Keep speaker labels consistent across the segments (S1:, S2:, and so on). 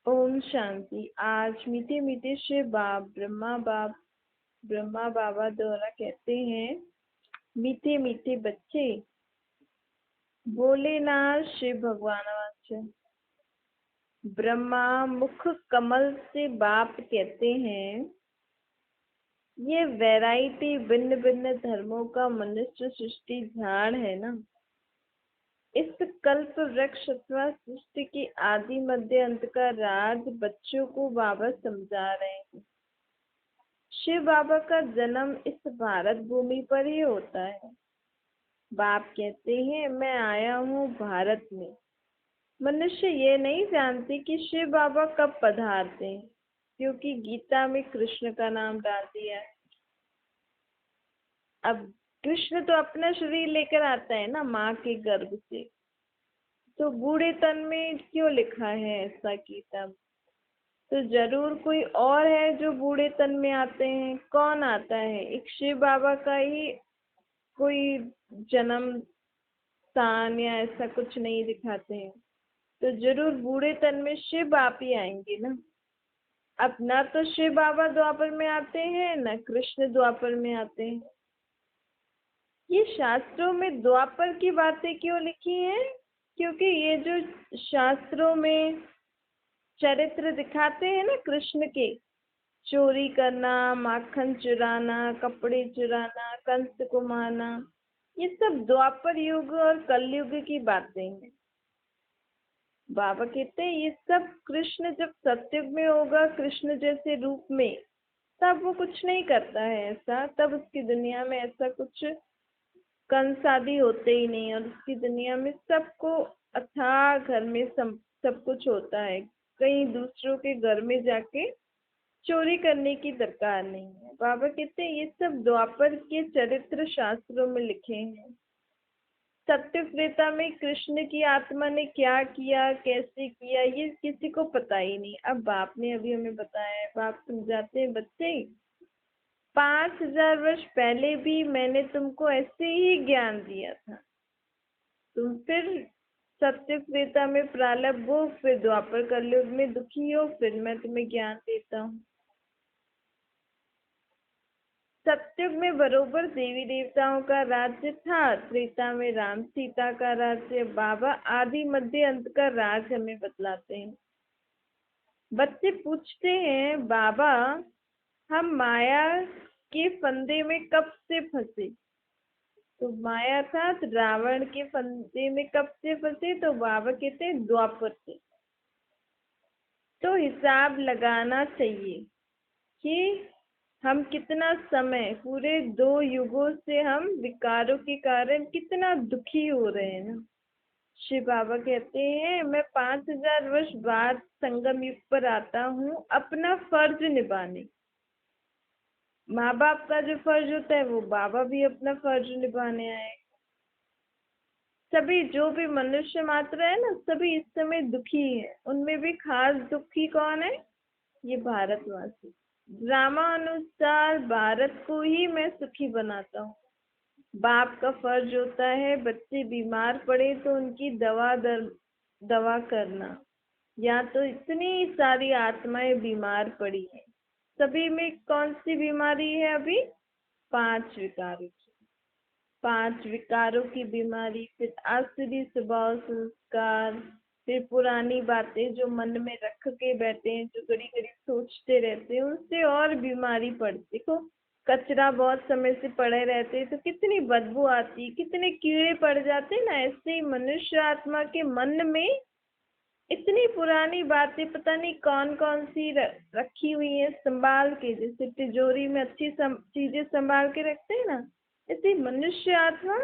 S1: ओम शांति। आज मीठे मीठे शिव ब्रह्मा बाबा द्वारा कहते हैं, मीठे मीठे बच्चे बोले ना शिव भगवान वाचा। ब्रह्मा मुख कमल से बाप कहते हैं, ये वैरायटी भिन्न भिन्न धर्मों का मनुष्य सृष्टि झाड़ है ना। इस कल्प वृक्ष अथवा सृष्टि की आदि मध्य अंत का राज बच्चों को बाबा समझा रहे हैं। शिव बाबा का जन्म इस भारत भूमि पर ही होता है। बाप कहते हैं, मैं आया हूँ भारत में। मनुष्य ये नहीं जानते कि शिव बाबा कब पधारते हैं, क्योंकि गीता में कृष्ण का नाम डाल दिया है। अब कृष्ण तो अपना शरीर लेकर आता है ना, माँ के गर्भ से। तो बूढ़े तन में क्यों लिखा है ऐसा गीता में? तो जरूर कोई और है जो बूढ़े तन में आते हैं। कौन आता है? एक शिव बाबा का ही कोई जन्म स्थान या ऐसा कुछ नहीं दिखाते हैं। तो जरूर बूढ़े तन में शिव बाप ही आएंगे ना। अब ना तो शिव बाबा द्वापर में आते हैं, न कृष्ण द्वापर में आते हैं। ये शास्त्रों में द्वापर की बातें क्यों लिखी हैं? क्योंकि ये जो शास्त्रों में चरित्र दिखाते हैं ना कृष्ण के, चोरी करना, माखन चुराना, कपड़े चुराना, कंस को मारना, ये सब द्वापर युग और कलयुग की बातें हैं। बाबा कहते हैं ये सब कृष्ण जब सत्युग में होगा कृष्ण जैसे रूप में, तब वो कुछ नहीं करता है ऐसा। तब उसकी दुनिया में ऐसा कुछ कंस आदि होते ही नहीं, और उसकी दुनिया में सबको अथाह घर में सब कुछ होता है। कहीं दूसरों के घर में जाके चोरी करने की दरकार नहीं है। बाबा कहते हैं ये सब द्वापर के चरित्र शास्त्रों में लिखे हैं। सत्य त्रेता में कृष्ण की आत्मा ने क्या किया, कैसे किया, ये किसी को पता ही नहीं। अब बाप ने अभी हमें बताया है। बाप समझाते हैं, बच्चे 5000 वर्ष पहले भी मैंने तुमको ऐसे ही ज्ञान दिया था। तुम फिर सत्य त्रेता में प्रारब्ध हो, फिर द्वापर कलयुग में दुखी हो, फिर मैं तुम्हें ज्ञान देता हूँ। सत्युग में बरोबर देवी देवताओं का राज्य था, त्रेता में राम सीता का राज्य। बाबा आदि मध्य अंत का राज हमें बतलाते हैं। बच्चे पूछते हैं, बाबा हम माया के फंदे में कब से फंसे? तो माया था तो रावण के फंदे में कब से फंसे? तो बाबा कहते हैं द्वापर से। तो हिसाब लगाना चाहिए कि हम कितना समय, पूरे 2 युगों से हम विकारों के कारण कितना दुखी हो रहे हैं ना। शिव बाबा कहते हैं, मैं 5000 वर्ष बाद संगम युग पर आता हूँ अपना फर्ज निभाने। माँ बाप का जो फर्ज होता है वो बाबा भी अपना फर्ज निभाने आए। सभी जो भी मनुष्य मात्र है ना, सभी इस समय दुखी है। उनमें भी खास दुखी कौन है? ये भारतवासी। ड्रामा अनुसार भारत को ही मैं सुखी बनाता हूँ। बाप का फर्ज होता है बच्चे बीमार पड़े तो उनकी दवा करना। या तो इतनी सारी आत्माएं बीमार पड़ी हैं, सभी में कौन सी बीमारी है अभी? 5 विकारों की। 5 विकारों की बीमारी, फिर आसुरी स्वभाव संस्कार, फिर पुरानी बातें जो मन में रख के बैठे हैं, जो घड़ी घड़ी सोचते रहते हैं, उनसे और बीमारी पड़ती। देखो, कचरा बहुत समय से पड़े रहते तो कितनी बदबू आती, कितने कीड़े पड़ जाते ना। ऐसे ही मनुष्य आत्मा के मन में इतनी पुरानी बातें पता नहीं कौन कौन सी रखी हुई है संभाल के, जैसे तिजोरी में अच्छी चीजें संभाल के रखते हैं ना, ऐसे मनुष्य आत्मा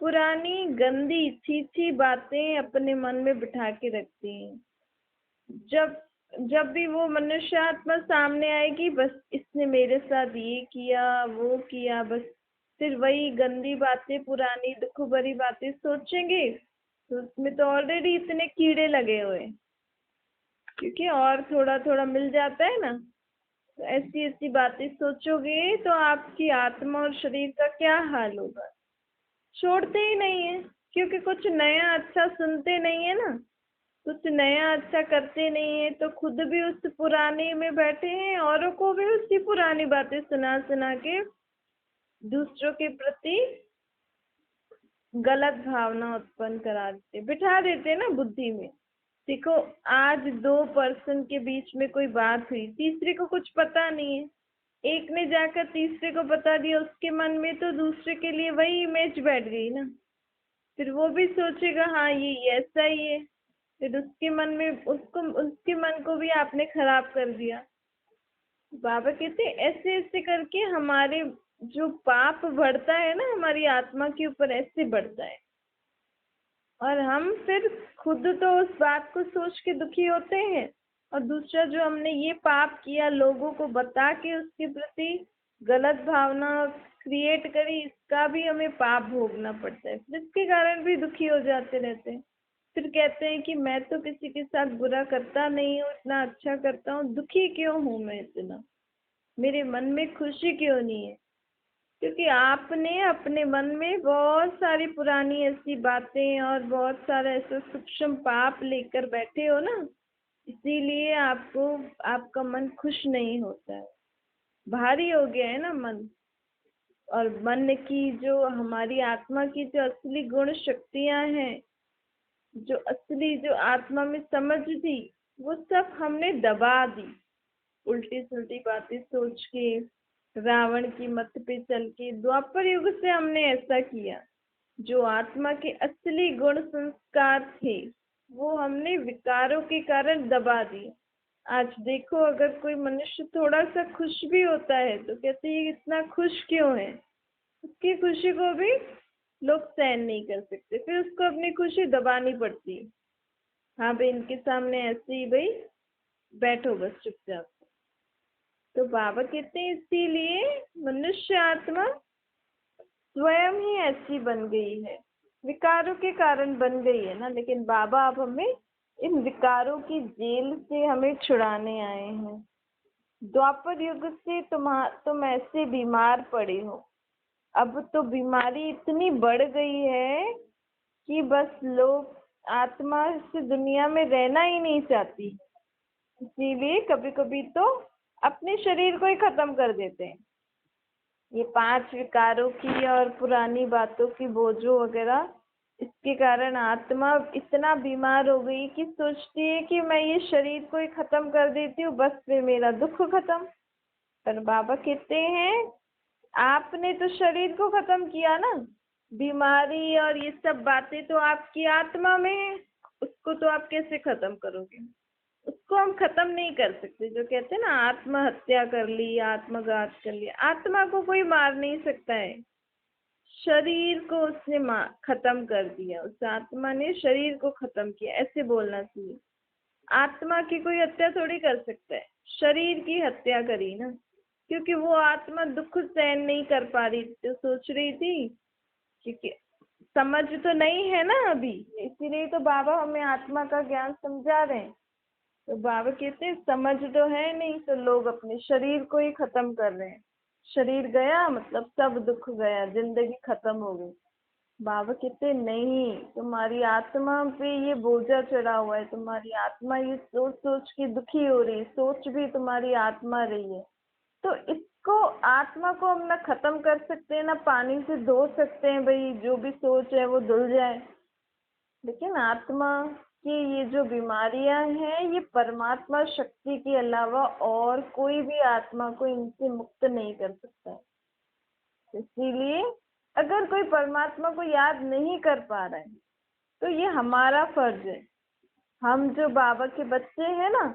S1: पुरानी गंदी छी बातें अपने मन में बिठा के रखती हैं। जब जब भी वो मनुष्य आत्मा सामने आएगी, बस इसने मेरे साथ ये किया वो किया, बस फिर वही गंदी बातें, पुरानी दुख भरी बातें सोचेंगे। तो उसमें तो ऑलरेडी इतने कीड़े लगे हुए हैं, क्योंकि और थोड़ा थोड़ा मिल जाता है ना। तो ऐसी ऐसी बातें सोचोगे तो आपकी आत्मा और शरीर का क्या हाल होगा? छोड़ते ही नहीं है, क्योंकि कुछ नया अच्छा सुनते नहीं है ना। कुछ नया अच्छा करते नहीं है तो खुद भी उस पुराने में बैठे हैं, औरों को भी उसी पुरानी बातें सुना सुना के दूसरों के प्रति गलत भावना उत्पन्न करा देते, बिठा देते ना बुद्धि में। देखो, आज 2 पर्सन के बीच में कोई बात हुई, तीसरे को कुछ पता नहीं है, एक ने जाकर तीसरे को बता दिया, उसके मन में तो दूसरे के लिए वही इमेज बैठ गई ना। फिर वो भी सोचेगा हाँ ये ऐसा ही है, फिर उसके मन में उसके मन को भी आपने खराब कर दिया। बाबा कहते ऐसे ऐसे करके हमारे जो पाप बढ़ता है ना हमारी आत्मा के ऊपर, ऐसे बढ़ता है। और हम फिर खुद तो उस बात को सोच के दुखी होते हैं, और दूसरा जो हमने ये पाप किया लोगों को बता के उसके प्रति गलत भावना क्रिएट करी, इसका भी हमें पाप भोगना पड़ता है, जिसके कारण भी दुखी हो जाते रहते हैं। फिर कहते हैं कि मैं तो किसी के साथ बुरा करता नहीं हूँ, इतना अच्छा करता हूँ, दुखी क्यों हूँ मैं इतना, मेरे मन में खुशी क्यों नहीं है? क्योंकि आपने अपने मन में बहुत सारी पुरानी ऐसी बातें और बहुत सारा ऐसा सूक्ष्म पाप लेकर बैठे हो ना, इसीलिए आपको आपका मन खुश नहीं होता है, भारी हो गया है ना मन। और मन की जो हमारी आत्मा की जो असली गुण शक्तियां हैं, जो असली जो आत्मा में समझ थी, वो सब हमने दबा दी, उल्टी सुल्टी बातें सोच के, रावण की मत पे चल के। द्वापर युग से हमने ऐसा किया, जो आत्मा के असली गुण संस्कार थे वो हमने विकारों के कारण दबा दिए। आज देखो, अगर कोई मनुष्य थोड़ा सा खुश भी होता है तो कहते हैं इतना खुश क्यों है, उसकी खुशी को भी लोग सहन नहीं कर सकते, फिर उसको अपनी खुशी दबानी पड़ती है। हाँ भाई, इनके सामने ऐसे ही भाई बैठो बस चुपचाप। तो बाबा कहते हैं इसीलिए मनुष्य आत्मा स्वयं ही ऐसी बन गई है, विकारों के कारण बन गई है ना। लेकिन बाबा अब हमें इन विकारों की जेल से हमें छुड़ाने आए हैं। द्वापर युग से तुम ऐसे बीमार पड़े हो, अब तो बीमारी इतनी बढ़ गई है कि बस लोग आत्मा से दुनिया में रहना ही नहीं चाहती, इसीलिए कभी कभी तो अपने शरीर को ही खत्म कर देते हैं। ये 5 विकारों की और पुरानी बातों की बोझों वगैरह, इसके कारण आत्मा इतना बीमार हो गई कि सोचती है कि मैं ये शरीर को ही खत्म कर देती हूँ, बस फिर मेरा दुख खत्म। पर बाबा कहते हैं आपने तो शरीर को खत्म किया ना, बीमारी और ये सब बातें तो आपकी आत्मा में है, उसको तो आप कैसे खत्म करोगे? उसको हम खत्म नहीं कर सकते। जो कहते हैं ना आत्महत्या कर ली, आत्मघात कर लिया, आत्मा को कोई मार नहीं सकता है, शरीर को उसने खत्म कर दिया, उस आत्मा ने शरीर को खत्म किया, ऐसे बोलना चाहिए। आत्मा की कोई हत्या थोड़ी कर सकता है, शरीर की हत्या करी ना, क्योंकि वो आत्मा दुख सहन नहीं कर पा रही थी, तो सोच रही थी, क्योंकि समझ तो नहीं है ना अभी, इसीलिए तो बाबा हमें आत्मा का ज्ञान समझा रहे हैं। तो बाबा कहते हैं समझ तो है नहीं, तो लोग अपने शरीर को ही खत्म कर रहे हैं, शरीर गया मतलब सब दुख गया, जिंदगी खत्म हो गई। बाबा कहते नहीं, तुम्हारी आत्मा पे ये बोझा चढ़ा हुआ है, तुम्हारी आत्मा ये सोच सोच के दुखी हो रही है, सोच भी तुम्हारी आत्मा रही है। तो इसको आत्मा को हम ना खत्म कर सकते हैं ना पानी से धो सकते हैं, भाई जो भी सोच है वो धुल जाए। लेकिन आत्मा की ये जो बीमारियां हैं, ये परमात्मा शक्ति के अलावा और कोई भी आत्मा को इनसे मुक्त नहीं कर सकता है। इसीलिए अगर कोई परमात्मा को याद नहीं कर पा रहा है तो ये हमारा फर्ज है, हम जो बाबा के बच्चे हैं ना,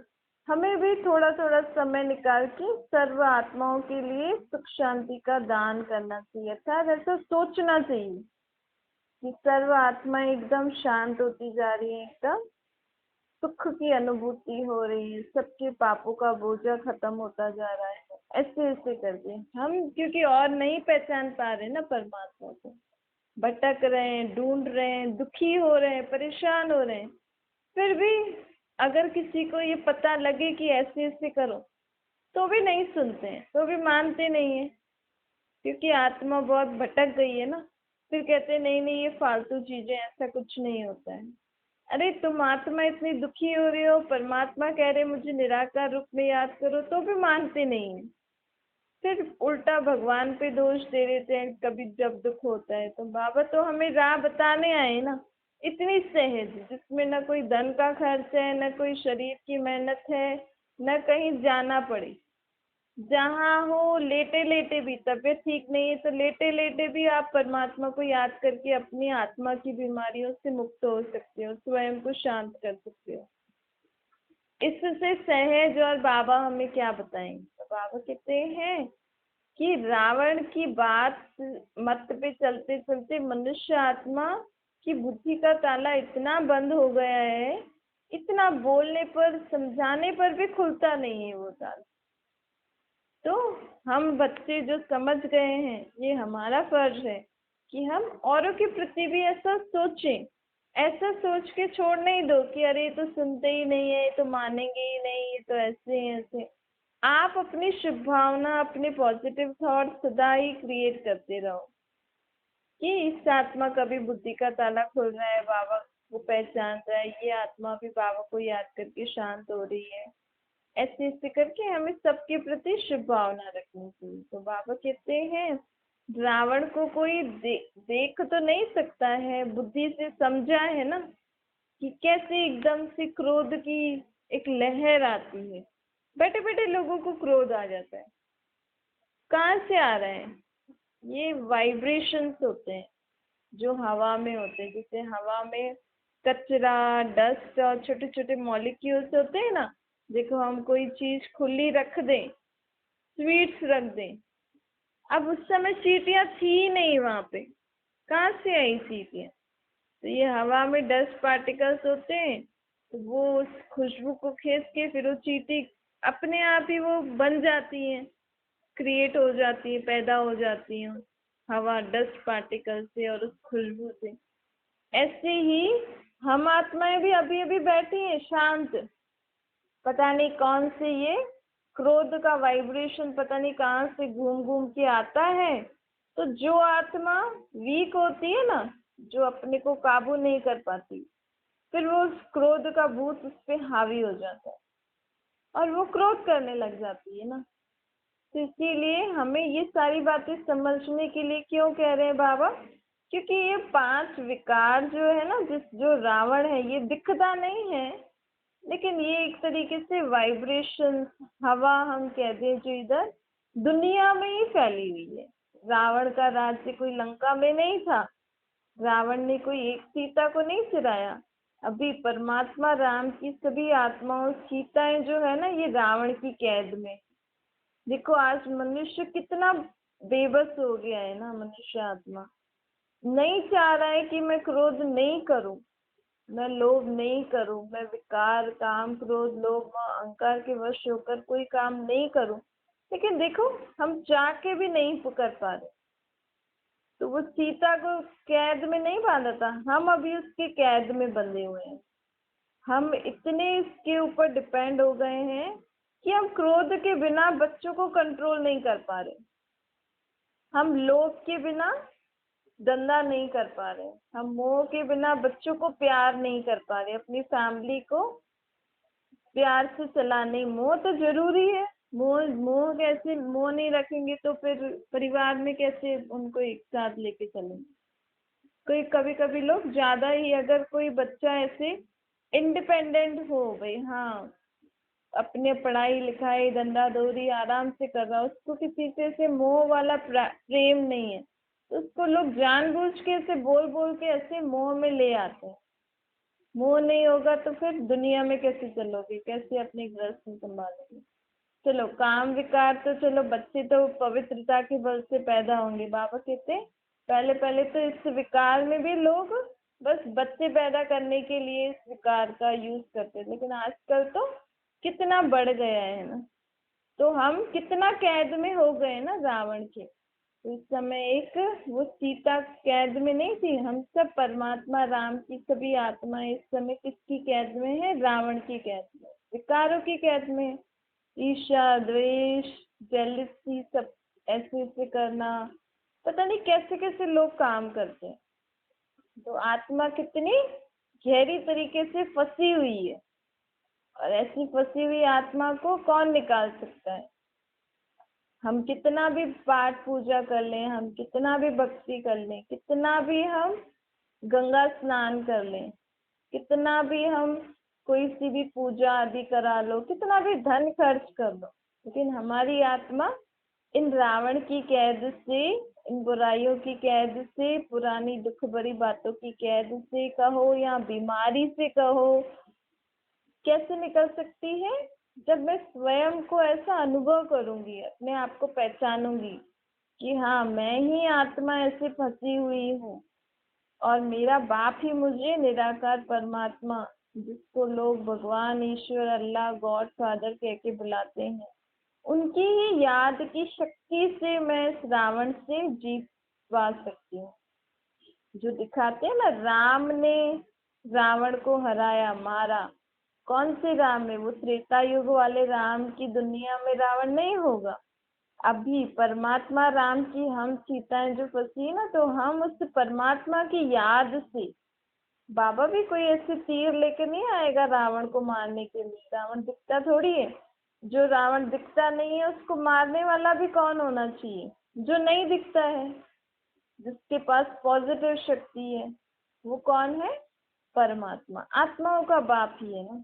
S1: हमें भी थोड़ा थोड़ा समय निकाल के सर्व आत्माओं के लिए सुख शांति का दान करना चाहिए। अर्थात ऐसा सोचना चाहिए कि सर्व आत्माएं एकदम शांत होती जा रही है, एकदम सुख की अनुभूति हो रही है, सबके पापों का बोझा खत्म होता जा रहा है। ऐसे ऐसे करके हम, क्योंकि और नहीं पहचान पा रहे ना परमात्मा को, भटक रहे हैं, ढूंढ रहे हैं, दुखी हो रहे हैं, परेशान हो रहे हैं। फिर भी अगर किसी को ये पता लगे कि ऐसे ऐसे करो, तो भी नहीं सुनते हैं, तो भी मानते नहीं है, क्योंकि आत्मा बहुत भटक गई है ना। फिर कहते हैं नहीं नहीं ये फालतू चीजें, ऐसा कुछ नहीं होता है। अरे तुम आत्मा इतनी दुखी हो रही हो, परमात्मा कह रहे मुझे निराकार रूप में याद करो, तो भी मानते नहीं है। फिर उल्टा भगवान पे दोष दे देते हैं कभी जब दुख होता है। तो बाबा तो हमें राह बताने आए ना, इतनी सहज, जिसमें न कोई धन का खर्च है, न कोई शरीर की मेहनत है, न कहीं जाना पड़े। जहाँ हो लेटे लेटे भी, तबीयत ठीक नहीं है तो लेटे लेटे भी आप परमात्मा को याद करके अपनी आत्मा की बीमारियों से मुक्त हो सकते हो, स्वयं को शांत कर सकते हो। इससे सहज और बाबा हमें क्या बताएंगे? तो बाबा कहते हैं कि रावण की बात मत पे चलते चलते मनुष्य आत्मा की बुद्धि का ताला इतना बंद हो गया है, इतना बोलने पर समझाने पर भी खुलता नहीं है वो ताला। तो हम बच्चे जो समझ गए हैं, ये हमारा फर्ज है कि हम औरों के प्रति भी ऐसा सोचें। ऐसा सोच के छोड़ नहीं दो कि अरे ये तो सुनते ही नहीं है, ये तो मानेंगे ही नहीं, ये तो ऐसे ही ऐसे। आप अपनी शुभ भावना, अपने पॉजिटिव थॉट सदा ही क्रिएट करते रहो कि इस आत्मा का भी बुद्धि का ताला खुल रहा है, बाबा को पहचान रहा है, ये आत्मा भी बाबा को याद करके शांत हो रही है। ऐसे ऐसे करके हमें सबके प्रति शुभ भावना रखनी चाहिए। तो बाबा कहते हैं रावण को कोई देख तो नहीं सकता है, बुद्धि से समझा है ना कि कैसे एकदम से क्रोध की एक लहर आती है, बैठे बैठे लोगों को क्रोध आ जाता है। कहाँ से आ रहा है? ये वाइब्रेशंस होते हैं जो हवा में होते हैं। जैसे हवा में कचरा, डस्ट और छोटे छोटे मॉलिक्यूल्स होते हैं ना। देखो हम कोई चीज खुली रख दें, स्वीट्स रख दें, अब उस समय चींटियां थी ही नहीं वहां पे, कहाँ से आई चींटियां? तो ये हवा में डस्ट पार्टिकल्स होते हैं, तो वो उस खुशबू को खींच के फिर वो चींटी अपने आप ही वो बन जाती है, क्रिएट हो जाती है, पैदा हो जाती है हवा डस्ट पार्टिकल से और उस खुशबू से। ऐसे ही हम आत्माएं भी अभी अभी बैठी हैं शांत, पता नहीं कौन से ये क्रोध का वाइब्रेशन पता नहीं कहाँ से घूम घूम के आता है। तो जो आत्मा वीक होती है ना, जो अपने को काबू नहीं कर पाती, फिर वो उस क्रोध का भूत उस पे हावी हो जाता है और वो क्रोध करने लग जाती है ना। तो इसीलिए हमें ये सारी बातें समझने के लिए क्यों कह रहे हैं बाबा, क्योंकि ये 5 विकार जो है ना, जो रावण है, ये दिखता नहीं है, लेकिन ये एक तरीके से वाइब्रेशन, हवा हम कह दें, जो इधर दुनिया में ही फैली हुई है। रावण का राज्य कोई लंका में नहीं था, रावण ने कोई एक सीता को नहीं चुराया। अभी परमात्मा राम की सभी आत्माओं, सीताएं जो है ना, ये रावण की कैद में। देखो आज मनुष्य कितना बेबस हो गया है ना, मनुष्य आत्मा नहीं चाह रहा है कि मैं क्रोध नहीं करूं, मैं लोभ नहीं करूं, मैं विकार, काम, क्रोध, लोभ, मोह, अहंकार के वश होकर कोई काम नहीं करूं। लेकिन देखो हम चाह के भी नहीं कर पा रहे। तो वो सीता को कैद में नहीं बांधा था, हम अभी उसके कैद में बंधे हुए हैं। हम इतने इसके ऊपर डिपेंड हो गए हैं कि हम क्रोध के बिना बच्चों को कंट्रोल नहीं कर पा रहे, हम लोभ के बिना धंधा नहीं कर पा रहे, हम मोह के बिना बच्चों को प्यार नहीं कर पा रहे, अपनी फैमिली को प्यार से चलाने। मोह तो जरूरी है, मोह मोह कैसे, मोह नहीं रखेंगे तो फिर परिवार में कैसे उनको एक साथ लेके चलेंगे? कोई कभी कभी लोग ज्यादा ही, अगर कोई बच्चा ऐसे इंडिपेंडेंट हो भाई, हाँ अपने पढ़ाई लिखाई धंधा दौरी आराम से कर रहा, उसको किसी से ऐसे मोह वाला प्रेम नहीं है, तो उसको लोग जानबूझ के ऐसे बोल बोल के ऐसे मोह में ले आते हैं। मोह नहीं होगा तो फिर दुनिया में कैसे चलोगे, कैसे अपनी गृहस्थी संभालोगे? चलो काम विकार तो चलो, बच्चे तो पवित्रता के बल से पैदा होंगे। बाबा कहते पहले पहले तो इस विकार में भी लोग बस बच्चे पैदा करने के लिए इस विकार का यूज करते, लेकिन आजकल तो कितना बढ़ गया है ना। तो हम कितना कैद में हो गए ना रावण के। तो इस समय एक वो सीता कैद में नहीं थी, हम सब परमात्मा राम की सभी आत्माएं इस समय किसकी कैद में है? रावण की कैद में, विकारों की कैद में। ईर्ष्या, द्वेष, जेलसी, सब ऐसे ऐसे करना, पता नहीं कैसे कैसे लोग काम करते हैं। तो आत्मा कितनी गहरी तरीके से फंसी हुई है, और ऐसी फंसी हुई आत्मा को कौन निकाल सकता है? हम कितना भी पाठ पूजा कर लें, हम कितना भी भक्ति कर लें, कितना भी हम गंगा स्नान कर लें, कितना भी हम कोई सी भी पूजा आदि करा लो, कितना भी धन खर्च कर लो, लेकिन हमारी आत्मा इन रावण की कैद से, इन बुराइयों की कैद से, पुरानी दुख भरी बातों की कैद से कहो या बीमारी से कहो, कैसे निकल सकती है? जब मैं स्वयं को ऐसा अनुभव करूंगी, अपने आप को पहचानूंगी कि हाँ, मैं ही आत्मा ऐसे फंसी हुई हूँ, और मेरा बाप ही मुझे निराकार परमात्मा, जिसको लोग भगवान, ईश्वर, अल्लाह, गॉड फादर कह के बुलाते हैं, उनकी ही याद की शक्ति से मैं इस रावण से जीत पा सकती हूँ। जो दिखाते हैं ना, राम ने रावण को हराया, मारा। कौन से राम है? वो त्रेता युग वाले राम की दुनिया में रावण नहीं होगा। अभी परमात्मा राम की हम सीताएं जो फंसी है ना, तो हम उस परमात्मा की याद से, बाबा भी कोई ऐसे तीर लेकर नहीं आएगा रावण को मारने के लिए। रावण दिखता थोड़ी है। जो रावण दिखता नहीं है उसको मारने वाला भी कौन होना चाहिए? जो नहीं दिखता है, जिसके पास पॉजिटिव शक्ति है, वो कौन है? परमात्मा। आत्माओं का बाप ही है ना।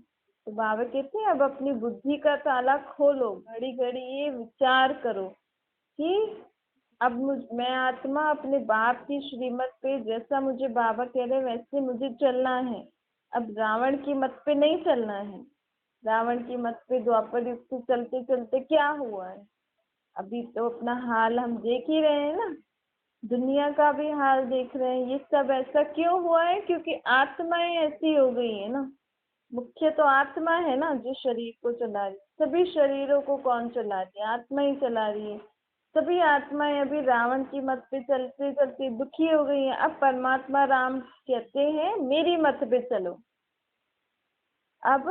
S1: तो बाबा कहते हैं अब अपनी बुद्धि का ताला खोलो, घड़ी घड़ी ये विचार करो कि अब मैं आत्मा अपने बाप की श्रीमत पे, जैसा मुझे बाबा कह रहे वैसे मुझे चलना है। अब रावण की मत पे नहीं चलना है। रावण की मत पे द्वापर युग से चलते चलते क्या हुआ है? अभी तो अपना हाल हम देख ही रहे हैं ना, दुनिया का भी हाल देख रहे हैं। ये सब ऐसा क्यों हुआ है? क्योंकि आत्माएं ऐसी हो गई है ना। मुख्य तो आत्मा है ना, जो शरीर को चला रही। सभी शरीरों को कौन चला रही है? आत्मा ही चला रही है। सभी आत्माएं अभी रावण की मत पे चलते चलते दुखी हो गई हैं। अब परमात्मा राम कहते हैं मेरी मत पे चलो। अब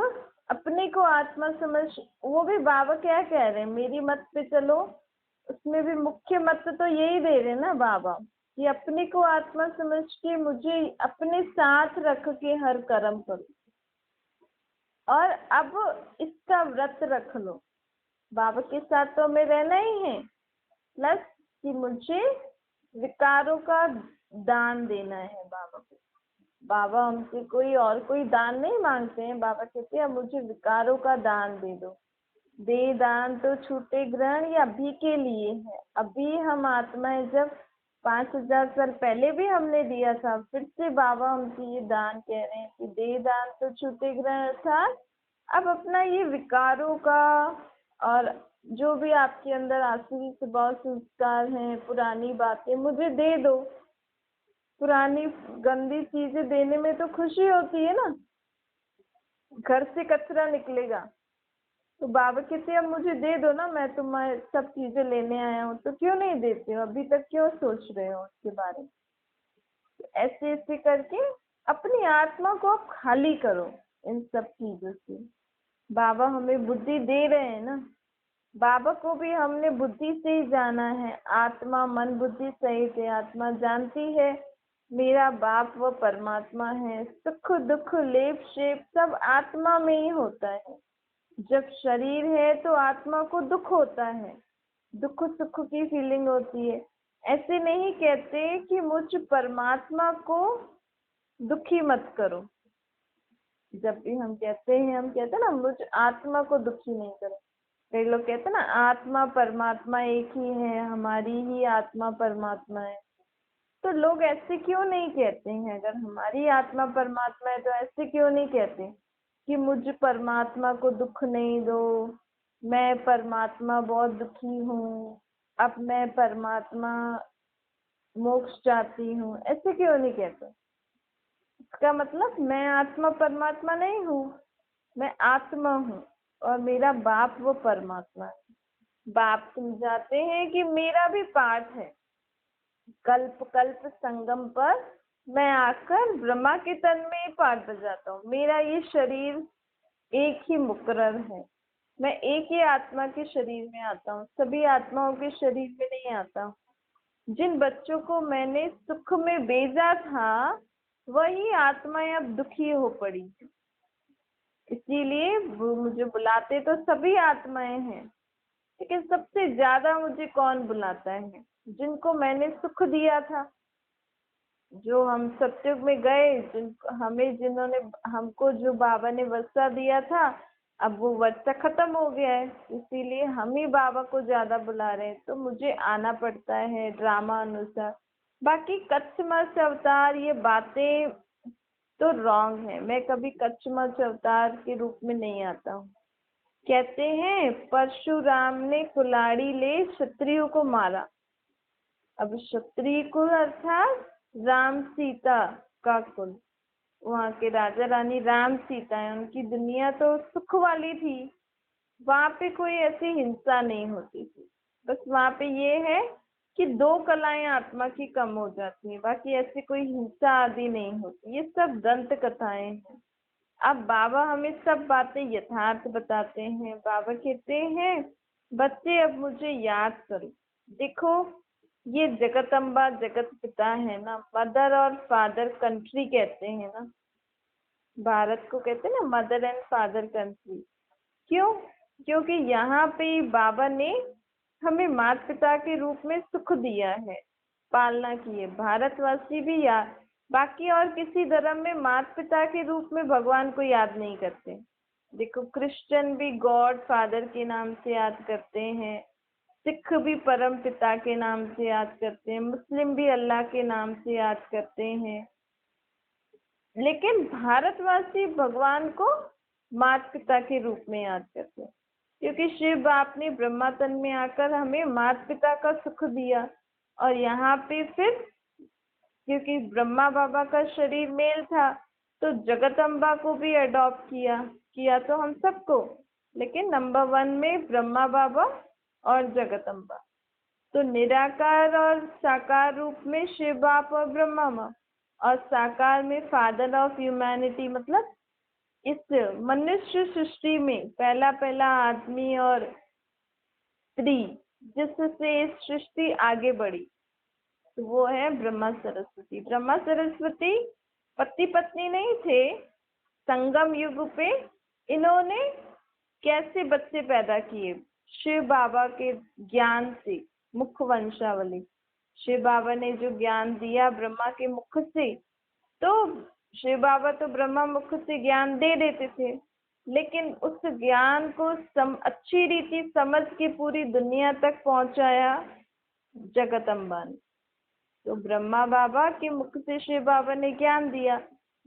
S1: अपने को आत्मा समझ, वो भी बाबा क्या कह रहे हैं? मेरी मत पे चलो। उसमें भी मुख्य मत तो यही दे रहे हैं ना बाबा, कि अपने को आत्मा समझ के मुझे अपने साथ रख के हर कर्म करो। और अब इसका व्रत रख लो, बाबा के साथ तो हमें रहना ही है, प्लस कि मुझे विकारों का दान देना है बाबा को। बाबा हमसे कोई दान नहीं मांगते हैं। बाबा कहते हैं अब मुझे विकारों का दान दे दो। दे दान तो छूटे ग्रहण, ये अभी के लिए है। अभी हम आत्माएं, जब 5000 साल पहले भी हमने दिया था, फिर से बाबा हमसे ये दान कह रहे हैं कि दे दान तो छूटे ग्रहण। अर्थात अब अपना ये विकारों का, और जो भी आपके अंदर आसुरी स्वभाव संस्कार हैं, पुरानी बातें मुझे दे दो। पुरानी गंदी चीजें देने में तो खुशी होती है ना। घर से कचरा निकलेगा तो बाबा कहते अब मुझे दे दो ना, मैं तुम्हारे सब चीजें लेने आया हूँ। तो क्यों नहीं देते हो? अभी तक क्यों सोच रहे हो उसके बारे में? तो ऐसे ऐसे करके अपनी आत्मा को आप खाली करो इन सब चीजों से। बाबा हमें बुद्धि दे रहे हैं ना। बाबा को भी हमने बुद्धि से ही जाना है। आत्मा मन बुद्धि सहित है। आत्मा जानती है मेरा बाप वो परमात्मा है। सुख दुख लेप शेप सब आत्मा में ही होता है। जब शरीर है तो आत्मा को दुख होता है, दुख सुख की फीलिंग होती है। ऐसे नहीं कहते कि मुझ परमात्मा को दुखी मत करो। जब भी हम कहते हैं ना मुझ आत्मा को दुखी नहीं करो। कई लोग कहते हैं ना आत्मा परमात्मा एक ही है, हमारी ही आत्मा परमात्मा है। तो लोग ऐसे क्यों नहीं कहते हैं? अगर हमारी आत्मा परमात्मा है तो ऐसे क्यों नहीं कहते कि मुझ परमात्मा को दुख नहीं दो, मैं परमात्मा बहुत दुखी हूँ, अब मैं परमात्मा मोक्ष चाहती हूँ? ऐसे क्यों नहीं कहते? इसका मतलब मैं आत्मा परमात्मा नहीं हूँ, मैं आत्मा हूँ, और मेरा बाप वो परमात्मा है। बाप समझाते हैं कि मेरा भी पाठ है। कल्प कल्प संगम पर मैं आकर ब्रह्मा के तन में ही पाठ बजाता हूँ। मेरा ये शरीर एक ही मुकर्रर है। मैं एक ही आत्मा के शरीर में आता हूँ, सभी आत्माओं के शरीर में नहीं आता हूँ। जिन बच्चों को मैंने सुख में भेजा था, वही आत्माएं अब दुखी हो पड़ी, इसीलिए वो मुझे बुलाते तो सभी आत्माएं हैं, लेकिन सबसे ज्यादा मुझे कौन बुलाता है? जिनको मैंने सुख दिया था, जो हम सत्युग में गए, जिनको हमें जिन्होंने हमको जो बाबा ने वर्षा दिया था, अब वो वर्षा खत्म हो गया है, इसीलिए हम ही बाबा को ज्यादा बुला रहे हैं, तो मुझे आना पड़ता है ड्रामा अनुसार। बाकी कच्छ मत्स्य अवतार ये बातें तो रॉन्ग है, मैं कभी कच्छ मत्स्य अवतार के रूप में नहीं आता हूँ। कहते हैं परशुराम ने कुल्हाड़ी ले क्षत्रियों को मारा। अब क्षत्रिय कुल अर्थात राम सीता का कुल, वहां के राजा रानी राम सीता है, उनकी दुनिया तो सुख वाली थी, वहां पे कोई ऐसी हिंसा नहीं होती थी। बस वहां पे ये है कि दो कलाएं आत्मा की कम हो जाती है, बाकी ऐसी कोई हिंसा आदि नहीं होती, ये सब दंत कथाएं हैं। अब बाबा हमें सब बातें यथार्थ बताते हैं। बाबा कहते हैं बच्चे अब मुझे याद करो। देखो ये जगतम्बा जगत पिता है ना, मदर और फादर कंट्री कहते हैं ना, भारत को कहते हैं ना मदर एंड फादर कंट्री। क्यों? क्योंकि यहाँ पे बाबा ने हमें माता पिता के रूप में सुख दिया है, पालना की है। भारतवासी भी याद, बाकी और किसी धर्म में माता पिता के रूप में भगवान को याद नहीं करते। देखो क्रिश्चियन भी गॉड फादर के नाम से याद करते हैं, सिख भी परम पिता के नाम से याद करते हैं, मुस्लिम भी अल्लाह के नाम से याद करते हैं, लेकिन भारतवासी भगवान को माता पिता के रूप में याद करते हैं, क्योंकि शिव बाप ने ब्रह्मा तन में आकर हमें माता पिता का सुख दिया। और यहाँ पे फिर क्योंकि ब्रह्मा बाबा का शरीर मेल था, तो जगदम्बा को भी अडॉप्ट किया किया तो हम सबको, लेकिन नंबर 1 में ब्रह्मा बाबा और जगदम्बा। तो निराकार और साकार रूप में शिव बाप और ब्रह्मा माँ, और साकार में फादर ऑफ ह्यूमैनिटी, मतलब इस मनुष्य सृष्टि में पहला पहला आदमी और स्त्री जिससे इस सृष्टि आगे बढ़ी, तो वो है ब्रह्मा सरस्वती। ब्रह्मा सरस्वती पति पत्नी नहीं थे, संगम युग पे इन्होंने कैसे बच्चे पैदा किए? शिव बाबा के ज्ञान से, मुख वंशावली। शिव बाबा ने जो ज्ञान दिया ब्रह्मा के मुख से, तो शिव बाबा तो ब्रह्मा मुख से ज्ञान दे देते थे, लेकिन उस ज्ञान को अच्छी रीति समझ के पूरी दुनिया तक पहुंचाया जगदम्बा ने। तो ब्रह्मा बाबा के मुख से शिव बाबा ने ज्ञान दिया,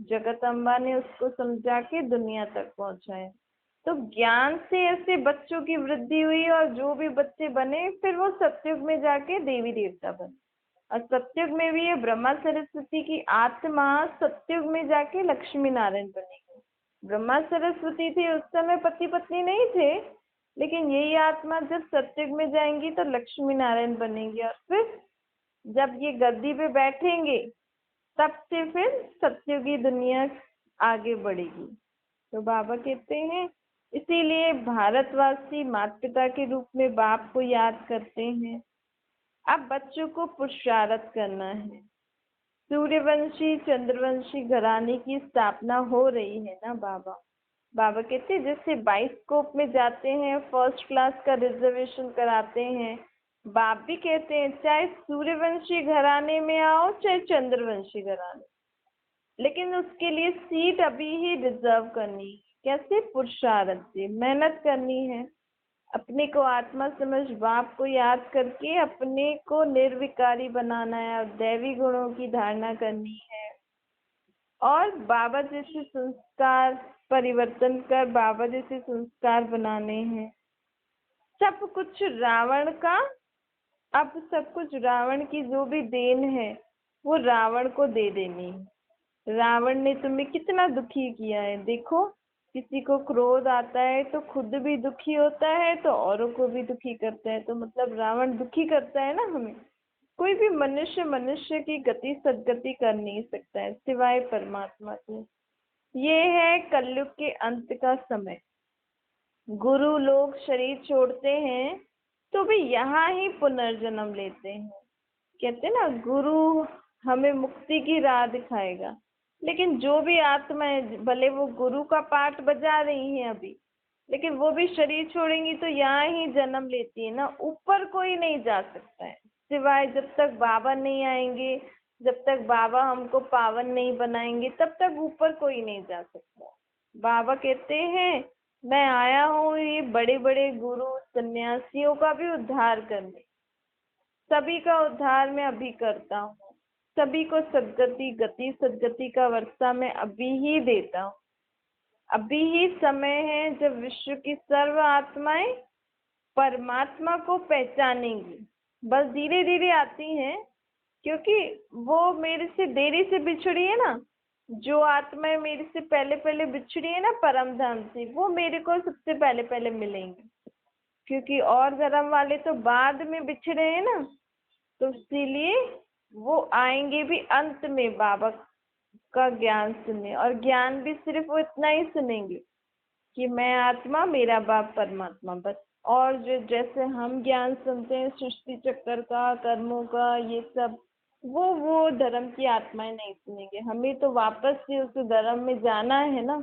S1: जगदम्बा ने उसको समझा के दुनिया तक पहुंचाया। तो ज्ञान से ऐसे बच्चों की वृद्धि हुई, और जो भी बच्चे बने फिर वो सतयुग में जाके देवी देवता बने। और सतयुग में भी ये ब्रह्मा सरस्वती की आत्मा सतयुग में जाके लक्ष्मी नारायण बनेगी। ब्रह्मा सरस्वती थे उस समय, पति पत्नी नहीं थे, लेकिन यही आत्मा जब सतयुग में जाएंगी तो लक्ष्मी नारायण बनेंगी, और फिर जब ये गद्दी पे बैठेंगे तब से फिर सतयुगी दुनिया आगे बढ़ेगी। तो बाबा कहते हैं इसीलिए भारतवासी माता पिता के रूप में बाप को याद करते हैं। अब बच्चों को पुरुषार्थ करना है। सूर्यवंशी चंद्रवंशी घराने की स्थापना हो रही है ना बाबा। बाबा कहते हैं जैसे बाइस्कोप में जाते हैं, फर्स्ट क्लास का रिजर्वेशन कराते हैं, बाप भी कहते हैं चाहे सूर्यवंशी घराने में आओ चाहे चंद्रवंशी घराने, लेकिन उसके लिए सीट अभी ही रिजर्व करनी है। कैसे? पुरुषार्थ से मेहनत करनी है, अपने को आत्मा समझ बाप को याद करके अपने को निर्विकारी बनाना है, और दैवी गुणों की धारणा करनी है, और बाबा जैसे संस्कार परिवर्तन कर बाबा जैसे संस्कार बनाने हैं। सब कुछ रावण का, अब सब कुछ रावण की जो भी देन है वो रावण को दे देनी है। रावण ने तुम्हें कितना दुखी किया है, देखो किसी को क्रोध आता है तो खुद भी दुखी होता है, तो औरों को भी दुखी करता है, तो मतलब रावण दुखी करता है ना हमें। कोई भी मनुष्य मनुष्य की गति सदगति कर नहीं सकता है सिवाय परमात्मा के। ये है कलयुग के अंत का समय। गुरु लोग शरीर छोड़ते हैं तो भी यहाँ ही पुनर्जन्म लेते हैं। कहते हैं ना गुरु हमें मुक्ति की राह दिखाएगा, लेकिन जो भी आत्माएं भले वो गुरु का पाठ बजा रही हैं अभी, लेकिन वो भी शरीर छोड़ेंगी तो यहाँ ही जन्म लेती है ना, ऊपर कोई नहीं जा सकता है सिवाय जब तक बाबा नहीं आएंगे, जब तक बाबा हमको पावन नहीं बनाएंगे तब तक ऊपर कोई नहीं जा सकता। बाबा कहते हैं मैं आया हूँ ये बड़े बड़े गुरु सन्यासियों का भी उद्धार करने, सभी का उद्धार मैं अभी करता हूँ, सभी को सद्गति गति सद्गति का वर्षा मैं अभी ही देता हूँ। अभी ही समय है जब विश्व की सर्व आत्माएं परमात्मा को पहचानेंगी। बस धीरे धीरे आती हैं, क्योंकि वो मेरे से देरी से बिछड़ी है ना। जो आत्माएं मेरे से पहले पहले बिछड़ी है ना परम धाम से, वो मेरे को सबसे पहले पहले मिलेंगी, क्योंकि और धर्म वाले तो बाद में बिछड़े हैं ना, तो इसीलिए वो आएंगे भी अंत में बाबा का ज्ञान सुनने। और ज्ञान भी सिर्फ वो इतना ही सुनेंगे कि मैं आत्मा मेरा बाप परमात्मा, बस। और जो जैसे हम ज्ञान सुनते हैं सृष्टि चक्कर का, कर्मों का, ये सब वो धर्म की आत्माएं नहीं सुनेंगे। हमें तो वापस से उस धर्म में जाना है ना,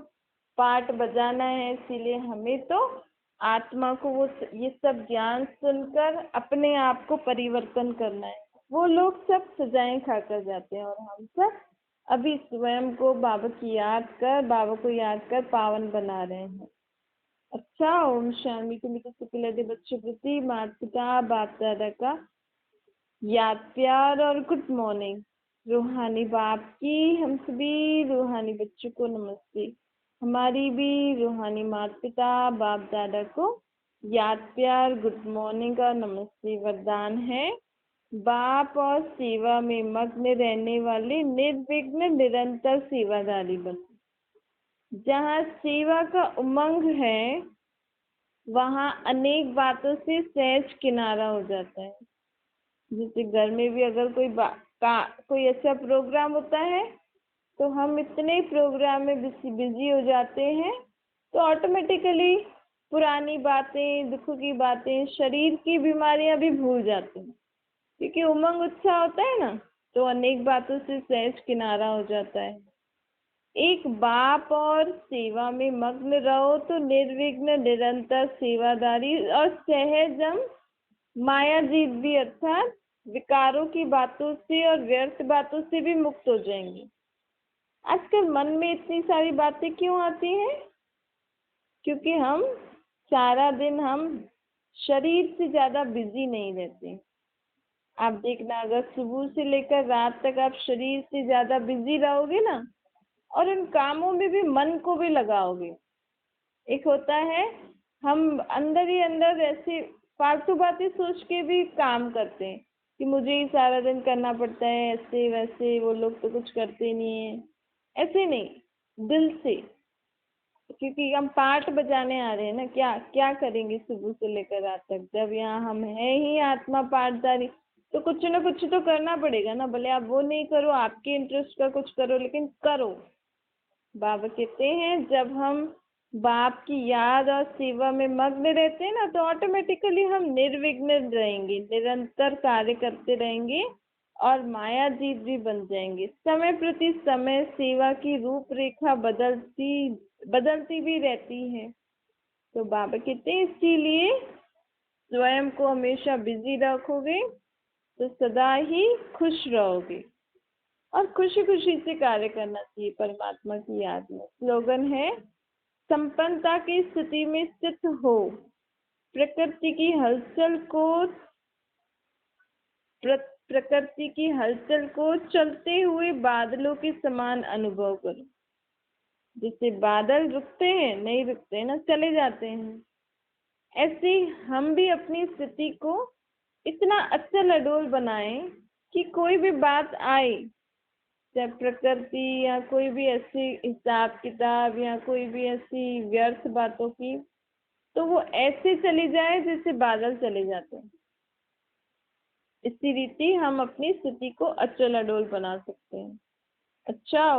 S1: पाठ बजाना है, इसीलिए हमें तो आत्मा को वो ये सब ज्ञान सुनकर अपने आप को परिवर्तन करना है। वो लोग सब सजाएं खाकर जाते हैं और हम सब अभी स्वयं को बाबा की याद कर, बाबा को याद कर पावन बना रहे हैं। अच्छा, ओम शांति के लिए शुक्ल बच्चों प्रति माता पिता बाप दादा का याद प्यार और गुड मॉर्निंग। रूहानी बाप की हम सभी रूहानी बच्चों को नमस्ते। हमारी भी रूहानी माता पिता बाप दादा को याद प्यार गुड मॉर्निंग और नमस्ते। वरदान है बाप और सेवा में मग्न रहने वाले निर्विघ्न निरंतर सेवादारी बनो। जहाँ सेवा का उमंग है वहाँ अनेक बातों से सहज किनारा हो जाता है। जैसे घर में भी अगर कोई अच्छा प्रोग्राम होता है तो हम इतने प्रोग्राम में बिजी हो जाते हैं तो ऑटोमेटिकली पुरानी बातें, दुख की बातें, शरीर की बीमारियां भी भूल जाते हैं, क्योंकि उमंग अच्छा होता है ना, तो अनेक बातों से सहज किनारा हो जाता है। एक बाप और सेवा में मग्न रहो तो निर्विघ्न निरंतर सेवादारी और सहजम माया जीत भी, अर्थात विकारों की बातों से और व्यर्थ बातों से भी मुक्त हो जाएंगे। आजकल मन में इतनी सारी बातें क्यों आती हैं? क्योंकि हम सारा दिन हम शरीर से ज्यादा बिजी नहीं रहते। आप देखना, अगर सुबह से लेकर रात तक आप शरीर से ज्यादा बिजी रहोगे ना, और इन कामों में भी मन को भी लगाओगे, एक होता है हम अंदर ही अंदर ऐसे फालतू बातें सोच के भी काम करते हैं कि मुझे ही सारा दिन करना पड़ता है, ऐसे वैसे, वो लोग तो कुछ करते नहीं है। ऐसे नहीं, दिल से, क्योंकि हम पाठ बजाने आ रहे हैं ना। क्या क्या करेंगे सुबह से लेकर रात तक? जब यहाँ हम हैं ही आत्मा पाठधारी, तो कुछ ना कुछ तो करना पड़ेगा ना। भले आप वो नहीं करो, आपके इंटरेस्ट का कुछ करो, लेकिन करो। बाबा कहते हैं जब हम बाप की याद और सेवा में मग्न रहते हैं ना, तो ऑटोमेटिकली हम निर्विघ्न रहेंगे, निरंतर कार्य करते रहेंगे और माया जीत भी बन जाएंगे। समय प्रति समय सेवा की रूपरेखा बदलती भी रहती है। तो बाबा कहते हैं इसीलिए स्वयं को हमेशा बिजी रखोगे तो सदा ही खुश रहोगे और खुशी खुशी से कार्य करना चाहिए परमात्मा की याद में। स्लोगन है संपन्नता की स्थिति में स्थित हो, प्रकृति की हलचल को चलते हुए बादलों के समान अनुभव करो। जैसे बादल रुकते हैं, नहीं रुकते ना, चले जाते हैं, ऐसे हम भी अपनी स्थिति को इतना अचल अडोल बनाएं कि कोई भी बात आए, चाहे प्रकृति या कोई भी ऐसी हिसाब किताब या कोई भी ऐसी व्यर्थ बातों की, तो वो ऐसे चली जाए जैसे बादल चले जाते हैं। इसी रीति हम अपनी स्थिति को अचल अडोल बना सकते हैं। अच्छा।